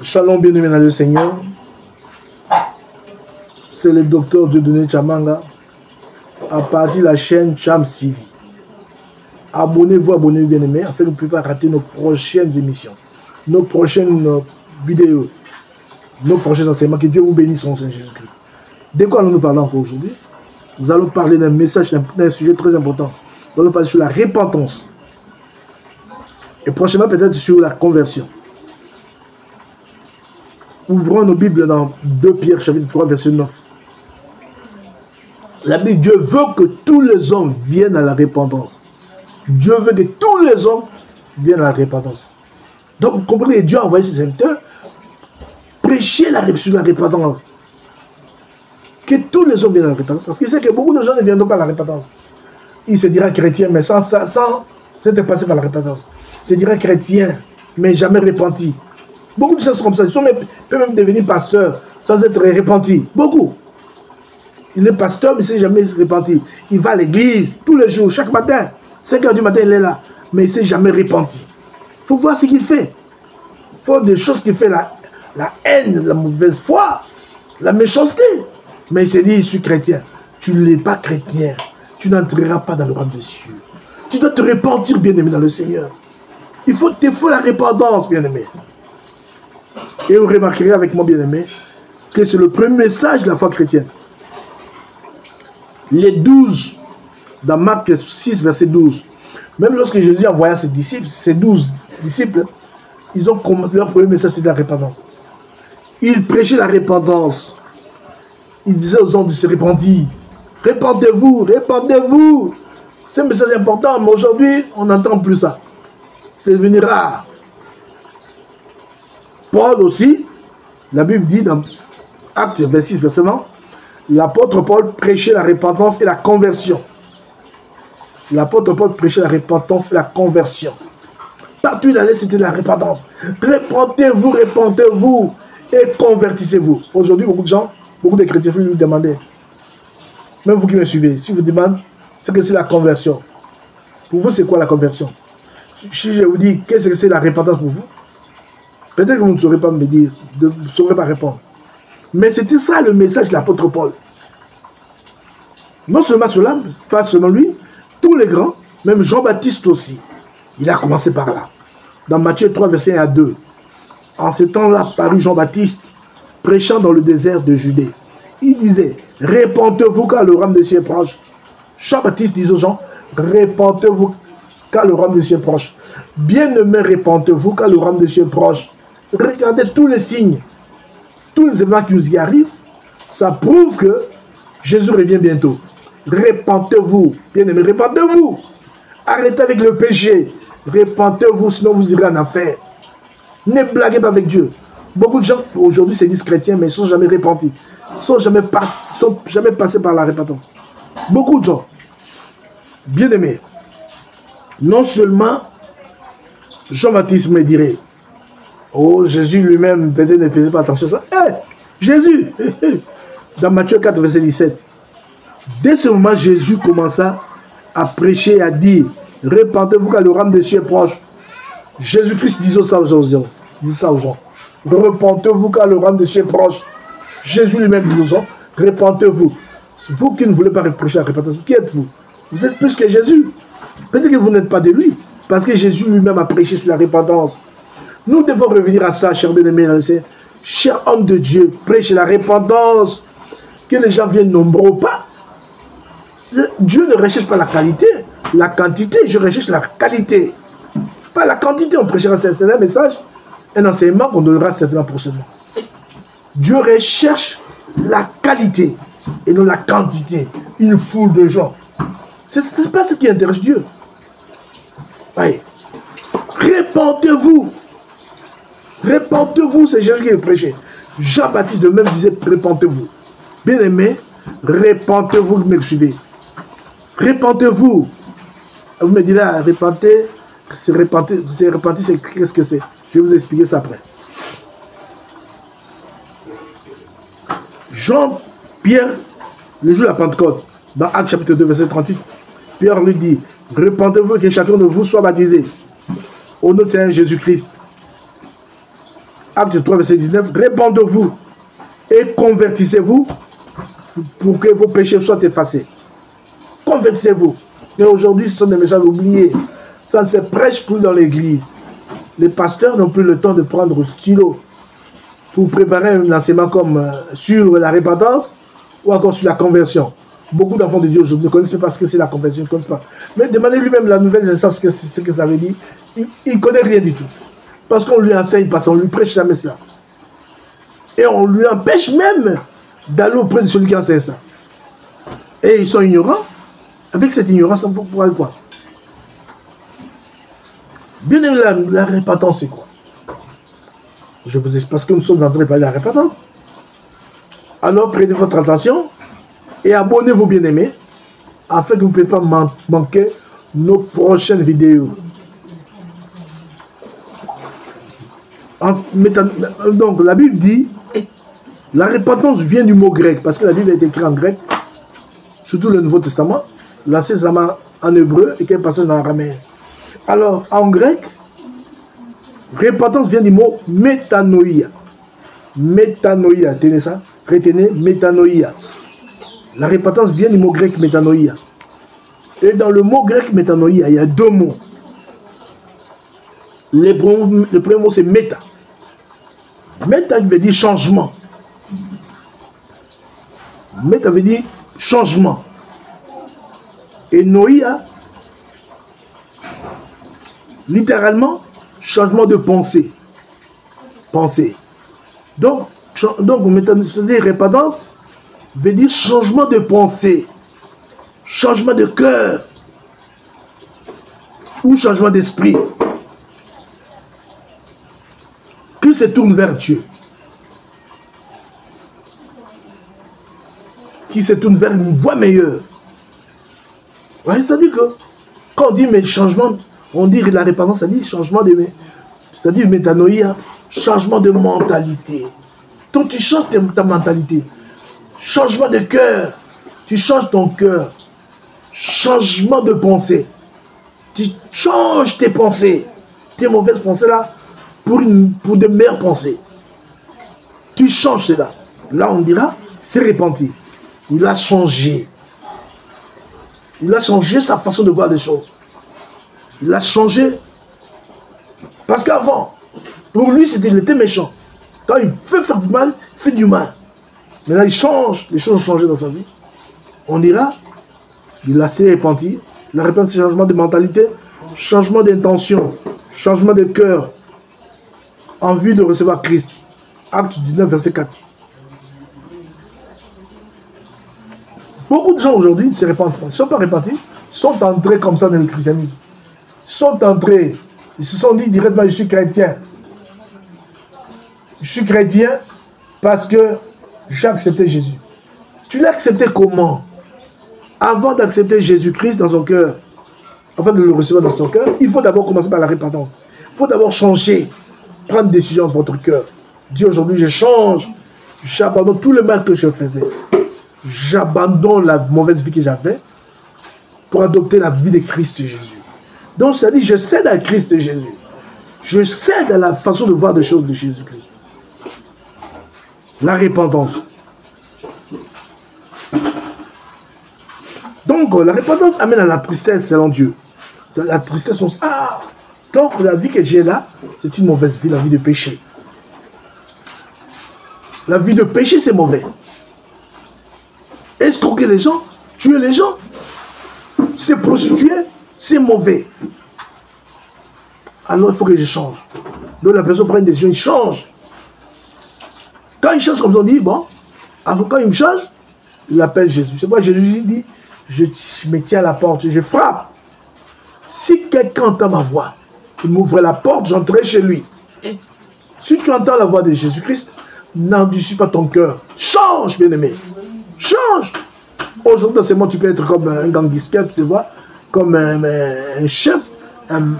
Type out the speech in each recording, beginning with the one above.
Shalom, bien-aimé dans le Seigneur. C'est le docteur Dieudonné Chamanga à partir de la chaîne Cham TV. Abonnez-vous, bien-aimés, afin de ne plus pas rater nos prochaines émissions, nos prochaines vidéos, nos prochains enseignements. Que Dieu vous bénisse en Saint Jésus-Christ. De quoi allons-nous parler encore aujourd'hui? Nous allons parler d'un message, d'un sujet très important. Nous allons parler sur la repentance. Et prochainement, peut-être sur la conversion. Ouvrons nos Bibles dans 2 Pierre, chapitre 3, verset 9. La Bible, Dieu veut que tous les hommes viennent à la repentance. Dieu veut que tous les hommes viennent à la repentance. Donc, vous comprenez, Dieu a envoyé ses serviteurs prêcher sur la repentance. Que tous les hommes viennent à la repentance. Parce qu'il sait que beaucoup de gens ne viendront pas à la repentance. Il se dira chrétien, mais sans être passé par la repentance. Il se dira chrétien, mais jamais repenti. Beaucoup de choses comme ça. Ils peuvent même devenir pasteurs sans être repentis. Beaucoup. Il est pasteur, mais il ne s'est jamais repenti. Il va à l'église tous les jours, chaque matin. 5 h du matin, il est là. Mais il ne s'est jamais repenti. Il faut voir ce qu'il fait. Il faut des choses qu'il fait. La haine, la mauvaise foi, la méchanceté. Mais il se dit, je suis chrétien. Tu n'es pas chrétien. Tu n'entreras pas dans le royaume des cieux. Tu dois te repentir, bien-aimé, dans le Seigneur. Il faut la repentance, bien-aimé. Et vous remarquerez avec moi, bien-aimé, que c'est le premier message de la foi chrétienne. Les 12, dans Marc 6, verset 12, même lorsque Jésus envoya ses disciples, ses 12 disciples, ils ont commencé, leur premier message, c'est de la repentance. Ils prêchaient la repentance. Ils disaient aux gens de se repentir. Répentez-vous, répentez-vous. C'est un message important, mais aujourd'hui, on n'entend plus ça. C'est devenu rare. Paul aussi, la Bible dit dans Actes 26, verset 9, l'apôtre Paul prêchait la repentance et la conversion. L'apôtre Paul prêchait la repentance et la conversion. Partout où il allait, c'était la repentance. Repentez-vous, repentez-vous et convertissez-vous. Aujourd'hui, beaucoup de gens, beaucoup de chrétiens, vous nous demandez, même vous qui me suivez, si vous demandez ce que c'est la conversion, pour vous, c'est quoi la conversion? Si je vous dis, qu'est-ce que c'est la repentance pour vous? Peut-être que vous ne saurez pas me dire, vous ne saurez pas répondre. Mais c'était ça le message de l'apôtre Paul. Non seulement cela, pas seulement lui, tous les grands, même Jean-Baptiste aussi. Il a commencé par là. Dans Matthieu 3, verset 1 à 2. En ce temps-là, parut Jean-Baptiste, prêchant dans le désert de Judée. Il disait, répentez-vous car le royaume de Dieu est proche. Jean-Baptiste disait aux gens, répentez-vous car le royaume de Dieu est proche. Bien-aimés, répentez-vous car le royaume de Dieu est proche. Regardez tous les signes, tous les événements qui nous y arrivent, ça prouve que Jésus revient bientôt. Répentez-vous, bien-aimés, répentez-vous. Arrêtez avec le péché. Répentez-vous, sinon vous irez en enfer. Ne blaguez pas avec Dieu. Beaucoup de gens aujourd'hui se disent chrétiens, mais ils ne sont jamais repentis. Ils ne sont jamais passés par la repentance. Beaucoup de gens, bien-aimés, non seulement Jean-Baptiste me dirait, oh, Jésus lui-même, peut-être ne faisait pas attention à ça. Jésus, dans Matthieu 4, verset 17, dès ce moment, Jésus commença à prêcher et à dire, répentez-vous car le royaume des cieux est proche. Jésus-Christ disait ça aux gens. Repentez-vous car le royaume des cieux est proche. Jésus lui-même disait aux gens, repentez-vous. Vous qui ne voulez pas prêcher la repentance, qui êtes-vous? Vous êtes plus que Jésus. Peut-être que vous n'êtes pas de lui, parce que Jésus lui-même a prêché sur la repentance. Nous devons revenir à ça, chers bien-aimés, chers hommes de Dieu, prêchez la repentance, que les gens viennent nombreux ou pas. Dieu ne recherche pas la qualité, la quantité, je recherche la qualité. Pas la quantité, on prêchera, c'est un message, un enseignement qu'on donnera certainement prochainement. Dieu recherche la qualité et non la quantité, une foule de gens. Ce n'est pas ce qui intéresse Dieu. Allez, répentez-vous. Répentez-vous, c'est Jésus qui le prêchait. Jean-Baptiste de même disait, répentez-vous. Bien-aimés, répentez-vous, vous me suivez. Répentez-vous. Vous me direz, répentez, c'est repentir, c'est qu'est-ce que c'est? Je vais vous expliquer ça après. Jean-Pierre, le jour de la Pentecôte, dans Actes chapitre 2, verset 38, Pierre lui dit, répentez-vous et que chacun de vous soit baptisé au nom de Seigneur Jésus-Christ Acte 3, verset 19. Répandez-vous et convertissez-vous pour que vos péchés soient effacés. Convertissez-vous. Mais aujourd'hui, ce sont des messages oubliés. Ça ne se prêche plus dans l'église. Les pasteurs n'ont plus le temps de prendre le stylo pour préparer un enseignement comme sur la repentance ou encore sur la conversion. Beaucoup d'enfants de Dieu aujourd'hui ne connaissent pas ce que c'est la conversion, ils ne connaissent pas. Mais demandez lui-même la nouvelle naissance, ce que ça veut dire. Il ne connaît rien du tout. Parce qu'on lui enseigne pas ça, on ne lui prêche jamais cela. Et on lui empêche même d'aller auprès de celui qui enseigne ça. Et ils sont ignorants. Avec cette ignorance, on peut pouvoir quoi? Bien évidemment, la repentance, c'est quoi? Je vous explique, parce que nous sommes en train de parler de la repentance. Alors, prêtez votre attention et abonnez-vous, bien-aimés, afin que vous ne puissiez pas manquer nos prochaines vidéos. Donc, la Bible dit, la repentance vient du mot grec, parce que la Bible est écrite en grec, surtout le Nouveau Testament, l'Ancien Testament en hébreu et quelques passages en araméen. Alors, en grec, repentance vient du mot métanoïa. Métanoïa, tenez ça, retenez, métanoïa. La repentance vient du mot grec métanoïa. Et dans le mot grec métanoïa, il y a deux mots. Le premier mot, c'est méta. Méta veut dire changement. Méta veut dire changement. Et noïa, littéralement, changement de pensée. Pensée. Donc repentance veut dire changement de pensée, changement de cœur ou changement d'esprit. Qui se tourne vers Dieu. Qui se tourne vers une voie meilleure. Ouais, c'est-à-dire que quand on dit mais changement, on dit la repentance, ça dit changement de... C'est-à-dire métanoïa, changement de mentalité. Donc tu changes ta mentalité. Changement de cœur. Tu changes ton cœur. Changement de pensée. Tu changes tes pensées. Tes mauvaises pensées là, pour de meilleures pensées. Tu changes cela. Là on dira, c'est repenti. Il a changé. Il a changé sa façon de voir les choses. Il a changé. Parce qu'avant, pour lui, il était méchant. Quand il veut faire du mal, il fait du mal. Maintenant, il change. Les choses ont changé dans sa vie. On dira, il a s'est repenti. La repentance, c'est changement de mentalité, changement d'intention, changement de cœur, en vue de recevoir Christ. Acte 19, verset 4. Beaucoup de gens aujourd'hui ne se répandent pas. Ils ne sont pas repentis. Ils sont entrés comme ça dans le christianisme. Ils sont entrés. Ils se sont dit directement, je suis chrétien. Je suis chrétien parce que j'ai accepté Jésus. Tu l'as accepté comment? Avant d'accepter Jésus-Christ dans son cœur, avant de le recevoir dans son cœur, il faut d'abord commencer par la repentance. Il faut d'abord changer, prendre une décision dans votre cœur. Dire aujourd'hui, je change, j'abandonne tout le mal que je faisais. J'abandonne la mauvaise vie que j'avais pour adopter la vie de Christ Jésus. Donc, ça dit, je cède à Christ Jésus. Je cède à la façon de voir des choses de Jésus-Christ. La repentance. Donc, la repentance amène à la tristesse selon Dieu. La tristesse, donc la vie que j'ai là, c'est une mauvaise vie, la vie de péché. La vie de péché, c'est mauvais. Escroquer les gens, tuer les gens, se prostituer, c'est mauvais. Alors il faut que je change. Donc la personne prend une décision, il change. Quand il change comme ça, on dit, bon, quand il me change, il appelle Jésus. C'est pourquoi Jésus dit, je me tiens à la porte, je frappe. Si quelqu'un entend ma voix, il m'ouvre la porte, j'entrerai chez lui. Si tu entends la voix de Jésus-Christ, n'endurcis pas ton cœur. Change, bien-aimé. Change. Aujourd'hui, dans ce monde, tu peux être comme un gangster, tu te vois, comme un chef. Un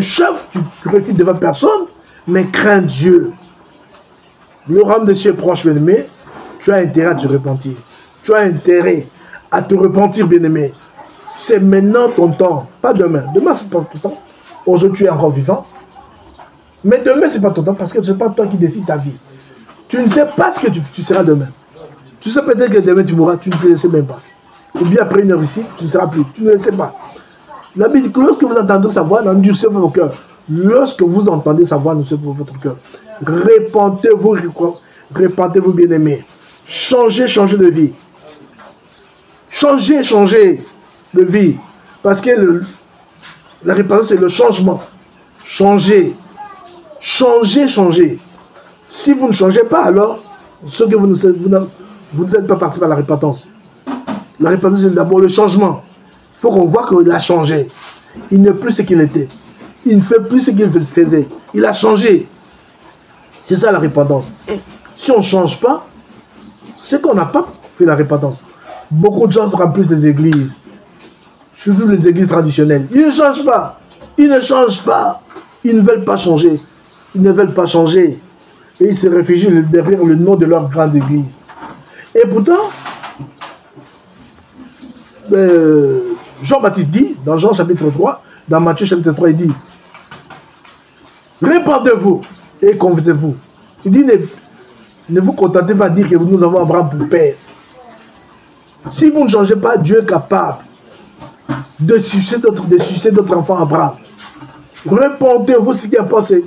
chef, tu recules devant personne, mais crains Dieu. Le royaume des cieux est proche, bien-aimé. Tu as intérêt à te repentir. Tu as intérêt à te repentir, bien-aimé. C'est maintenant ton temps, pas demain. Demain, c'est pas ton temps. Aujourd'hui, tu es encore vivant. Mais demain, ce n'est pas ton temps parce que ce n'est pas toi qui décides ta vie. Tu ne sais pas ce que tu seras demain. Tu sais peut-être que demain tu mourras, tu ne le sais même pas. Ou bien après une heure ici, tu ne seras plus. Tu ne le sais pas. La Bible dit que lorsque vous entendez sa voix, n'endurcez pas vos cœurs. Lorsque vous entendez sa voix, n'endurcez pas votre cœur. Répentez-vous, bien-aimés. Changez de vie. Changez de vie. Parce que la repentance, c'est le changement. Changez. Si vous ne changez pas, alors, ce que vous n'êtes pas parfait dans la repentance. La repentance, c'est d'abord le changement. Il faut qu'on voit qu'il a changé. Il n'est plus ce qu'il était. Il ne fait plus ce qu'il faisait. Il a changé. C'est ça la repentance. Si on ne change pas, c'est qu'on n'a pas fait la repentance. Beaucoup de gens remplissent les églises. Surtout les églises traditionnelles. Ils ne changent pas. Ils ne changent pas. Ils ne veulent pas changer. Ils ne veulent pas changer. Et ils se réfugient derrière le nom de leur grande église. Et pourtant, Jean-Baptiste dit, dans Jean chapitre 3, dans Matthieu chapitre 3, il dit, répandez-vous et convertissez-vous. Il dit, ne vous contentez pas de dire que nous avons Abraham pour père. Si vous ne changez pas, Dieu est capable de susciter d'autres enfants Abraham. Répandez-vous, ce qui importe, c'est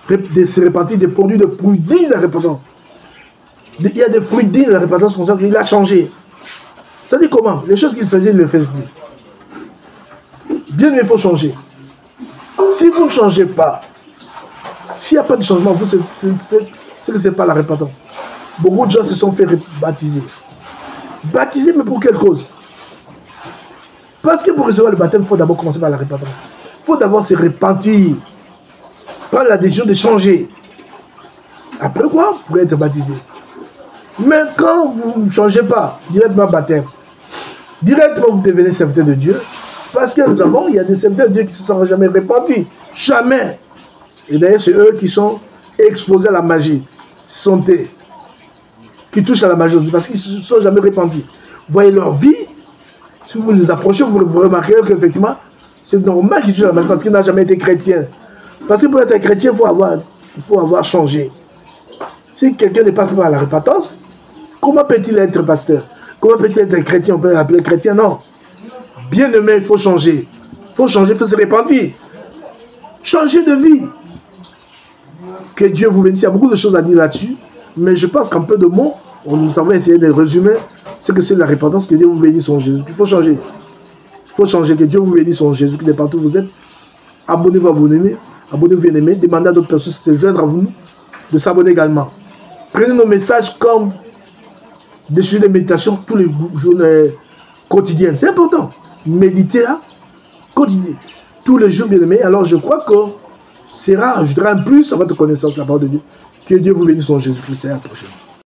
de se répartir des produits de fruits dignes de la repentance. Il y a des fruits dignes de la repentance, comme ça qu'il a changé. Ça dit comment? Les choses qu'il faisait, il ne le fait plus. Bien, il faut changer. Si vous ne changez pas, s'il n'y a pas de changement, c'est que ce n'est pas la repentance. Beaucoup de gens se sont fait baptiser. Baptiser, mais pour quelle cause? Parce que pour recevoir le baptême, il faut d'abord commencer par la repentance. Il faut d'abord se repentir. Prendre la décision de changer. Après quoi, vous pouvez être baptisé. Mais quand vous ne changez pas, directement baptême, directement vous devenez serviteur de Dieu. Parce que il y a des serviteurs de Dieu qui ne se sont jamais repentis. Jamais. Et d'ailleurs, c'est eux qui sont exposés à la magie. Ce sont eux qui touchent à la magie parce qu'ils ne se sont jamais repentis. Vous voyez leur vie. Si vous les approchez, vous remarquerez qu'effectivement, c'est normal qu'ils touchent à la magie parce qu'ils n'ont jamais été chrétiens. Parce que pour être chrétien, il faut avoir changé. Si quelqu'un n'est pas fait par la repentance, comment peut-il être pasteur? Comment peut-il être chrétien? On peut l'appeler chrétien? Non. Bien aimé, il faut changer. Il faut changer, il faut se repentir. Changer de vie. Que Dieu vous bénisse. Il y a beaucoup de choses à dire là-dessus. Mais je pense qu'en peu de mots, nous avons essayé de résumer ce que c'est la repentance. Que Dieu vous bénisse en Jésus. Il faut changer. Il faut changer. Que Dieu vous bénisse en Jésus. Que partout où vous êtes. Abonnez-vous, abonnez-vous. Abonnez-vous, bien aimé. Demandez à d'autres personnes de se joindre à vous, de s'abonner également. Prenez nos messages comme des sujets de méditation tous les jours quotidiens. C'est important. Méditez là, quotidien, tous les jours, bien aimé. Alors je crois que ça ajoutera un plus à votre connaissance de la parole de Dieu. Que Dieu vous bénisse en Jésus-Christ. À la prochaine.